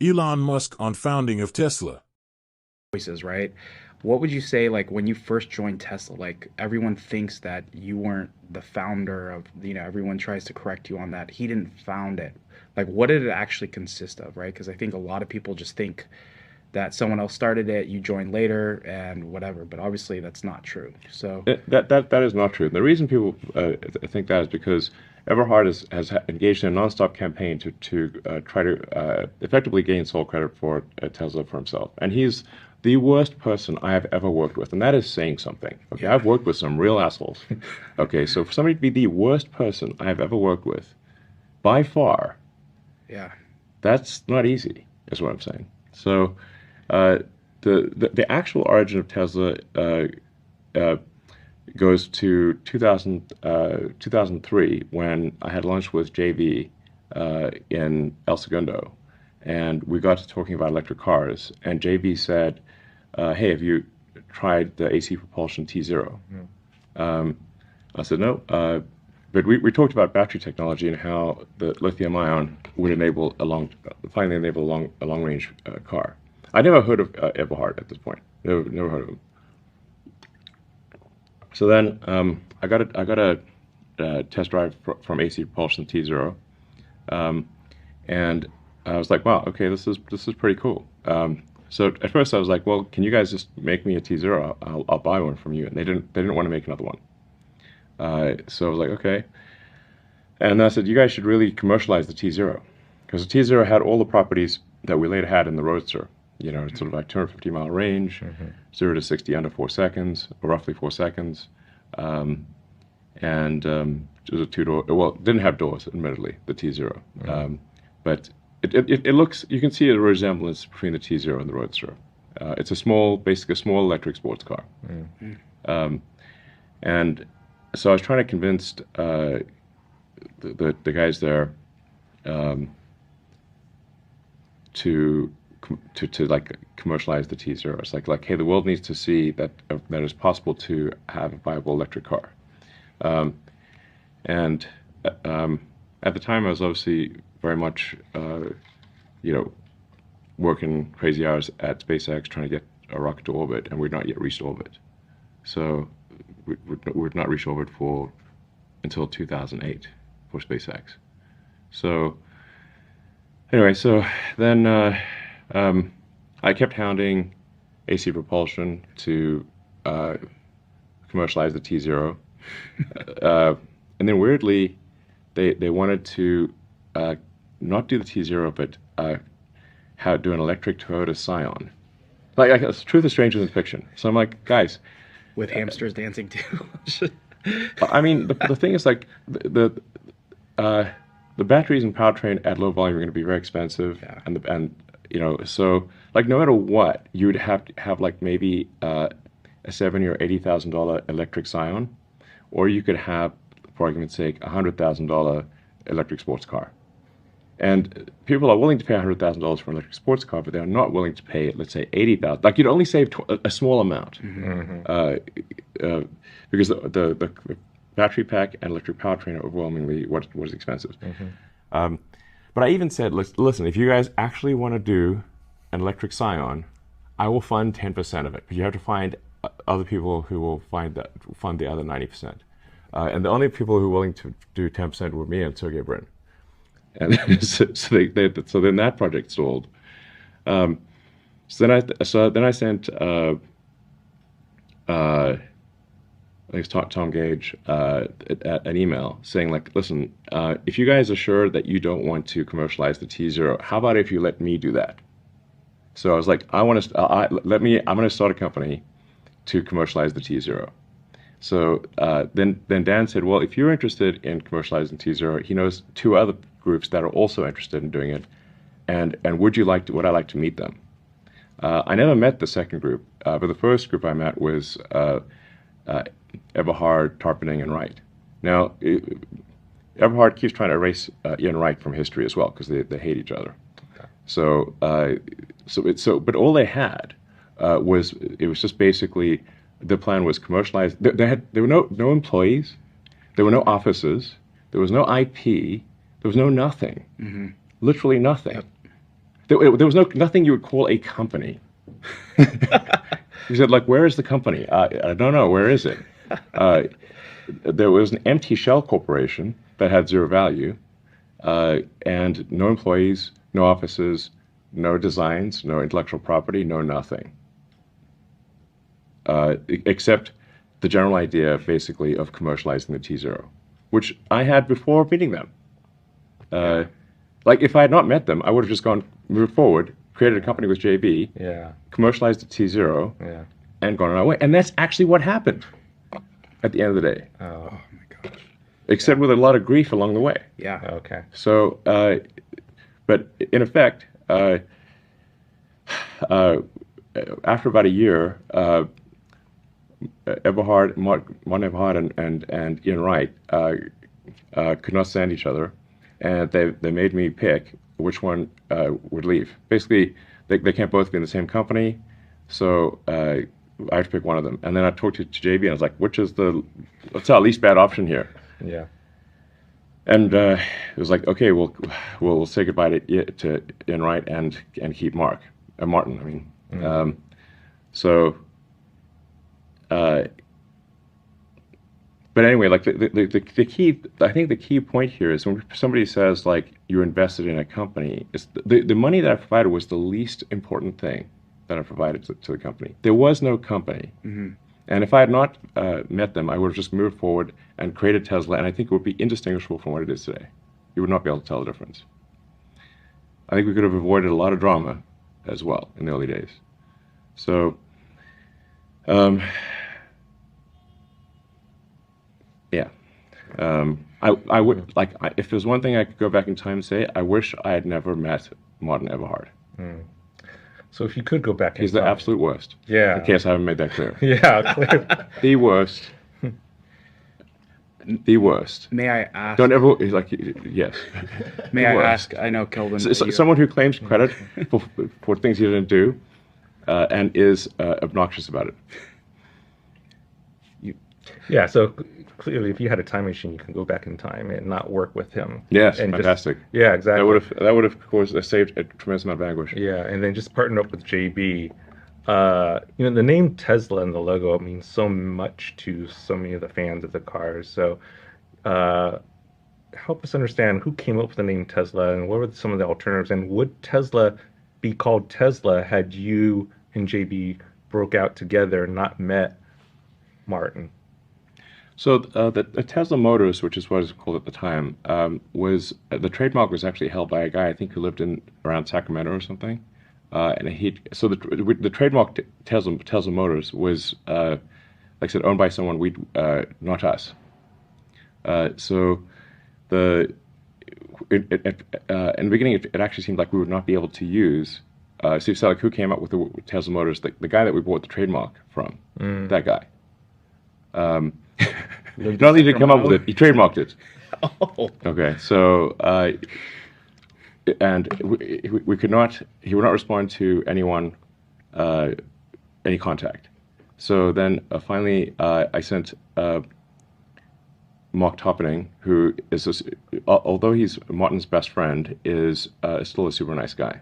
Elon Musk on founding of Tesla. Choices, right? What would you say, like, when you first joined Tesla, like, everyone thinks that you weren't the founder of, everyone tries to correct you on that. He didn't found it. Like, what did it actually consist of, right? Because I think a lot of people just think that someone else started it, you joined later, and whatever. But obviously, that's not true. So, That is not true. The reason people think that is because Everhard engaged in a nonstop campaign to try to effectively gain sole credit for Tesla for himself, and he's the worst person I have ever worked with, and that is saying something. Okay, yeah, I've worked with some real assholes. Okay, so for somebody to be the worst person I have ever worked with, by far, yeah, that's not easy, is what I'm saying. So, uh, the actual origin of Tesla uh, goes to 2003 when I had lunch with JV in El Segundo, and we got to talking about electric cars. And JV said, "Hey, have you tried the AC propulsion T0?" Um, I said, "No." But we talked about battery technology and how the lithium ion would finally enable a long range car. I never heard of Eberhard at this point. Never heard of him. So then I got a test drive from AC Propulsion T0, um, and I was like, wow, okay, this is pretty cool. So at first I was like, well, can you guys just make me a T0? I'll buy one from you. And they didn't want to make another one. So I was like, okay. And I said, you guys should really commercialize the T0 because the T0 had all the properties that we later had in the Roadster. You know, it's sort of like 250-mile range, 0 to 60 under 4 seconds, or roughly 4 seconds. Um, and it was a two-door. Well, it didn't have doors, admittedly, the T0. But it looks. You can see a resemblance between the T0 and the Roadster. It's basically a small electric sports car. Um, and so I was trying to convince the guys there um, to like commercialize the T0. It's like hey, the world needs to see that it's possible to have a viable electric car. Um, and at the time, I was obviously very much you know working crazy hours at SpaceX trying to get a rocket to orbit, and we'd not yet reached orbit. So we'd not reached orbit until 2008 for SpaceX. So anyway, so then I kept hounding AC Propulsion to commercialize the T0. And then weirdly, they wanted to not do the T0, but do an electric Toyota Scion. Like truth is stranger than fiction. So I'm like, guys, with hamsters dancing too. I mean, the thing is like the batteries and powertrain at low volume are going to be very expensive, Yeah. and so like no matter what, you would have to have like maybe a $70,000 or $80,000 electric Scion, or you could have, for argument's sake, $100,000 electric sports car. And people are willing to pay $100,000 for an electric sports car, but they're not willing to pay, let's say, 80,000. Like you'd only save a small amount, because the battery pack and electric powertrain are overwhelmingly what is expensive. Um, but I even said, listen, if you guys actually want to do an electric Scion, I will fund 10% of it, but you have to find other people who will fund the other 90%. And the only people who are willing to do 10% were me and Sergey Brin. And so then that project stalled. So then I sent I think it's Tom Gage an email saying like, listen, if you guys are sure that you don't want to commercialize the T0, how about if you let me do that? So I was like, I'm going to start a company to commercialize the T0. So then Dan said, well, if you're interested in commercializing T0, he knows two other groups that are also interested in doing it, and would I like to meet them? I never met the second group, but the first group I met was Eberhard, Tarpening, and Wright. Now, Eberhard keeps trying to erase Ian Wright from history as well because they hate each other. So but all they had was just basically the plan was commercialized. There were no employees, there were no offices, there was no IP, there was no nothing, literally nothing. Yep. there was nothing you would call a company. He said, like, where is the company? I don't know. Where is it? There was an empty shell corporation that had zero value, and no employees, no offices, no designs, no intellectual property, no nothing. Except the general idea, basically, of commercializing the T0, which I had before meeting them. Like, if I had not met them, I would have just moved forward, created a company with JB, commercialized the T0, and gone on our way. And that's actually what happened at the end of the day. Oh my gosh. Except with a lot of grief along the way. Yeah. Okay. So, but in effect, after about a year, Eberhard, Martin Eberhard and Ian Wright could not stand each other, and they made me pick which one would leave. Basically, they can't both be in the same company, so I have to pick one of them. And then I talked to JB, and I was like, what's our least bad option here? Yeah. And it was like, okay, we'll say goodbye to Ian Wright and keep Martin. I mean, but anyway, like the key, I think the key point here is when somebody says like you're invested in a company, it's the money that I provided was the least important thing that I provided to the company. There was no company. Mm-hmm. And if I had not met them, I would have just moved forward and created Tesla, and I think it would be indistinguishable from what it is today. You would not be able to tell the difference. I think we could have avoided a lot of drama as well in the early days. So, yeah. I would, like, if there's one thing I could go back in time and say, I wish I had never met Martin Eberhard. So if you could go back in He's time. the absolute worst. Yeah. In case I haven't made that clear. Yeah, clear. The worst. The worst. May I ask? Don't ever, he's like, yes. May I ask? I know, Kelvin. Someone who claims credit for things he didn't do and is obnoxious about it. Yeah, so clearly if you had a time machine, you can go back in time and not work with him. Yes, and fantastic. Yeah, exactly. That would have, of course, saved a tremendous amount of anguish. Yeah, and then just partner up with JB. The name Tesla and the logo means so much to so many of the fans of the cars. So help us understand who came up with the name Tesla and what were some of the alternatives, and would Tesla be called Tesla had you and JB broke out together and not met Martin? So the Tesla Motors, which is what it was called at the time, was the trademark was actually held by a guy I think who lived around Sacramento or something, and the trademark Tesla Motors was like I said, owned by someone not us. So in the beginning it actually seemed like we would not be able to use. Steve Selleck, who came up with the Tesla Motors, the guy that we bought the trademark from, that guy. Not only did he come up with it, he trademarked it. Oh. Okay, so and we could not. He would not respond to anyone, any contact. So then finally, I sent Mark Topping, who is although he's Martin's best friend, is still a super nice guy.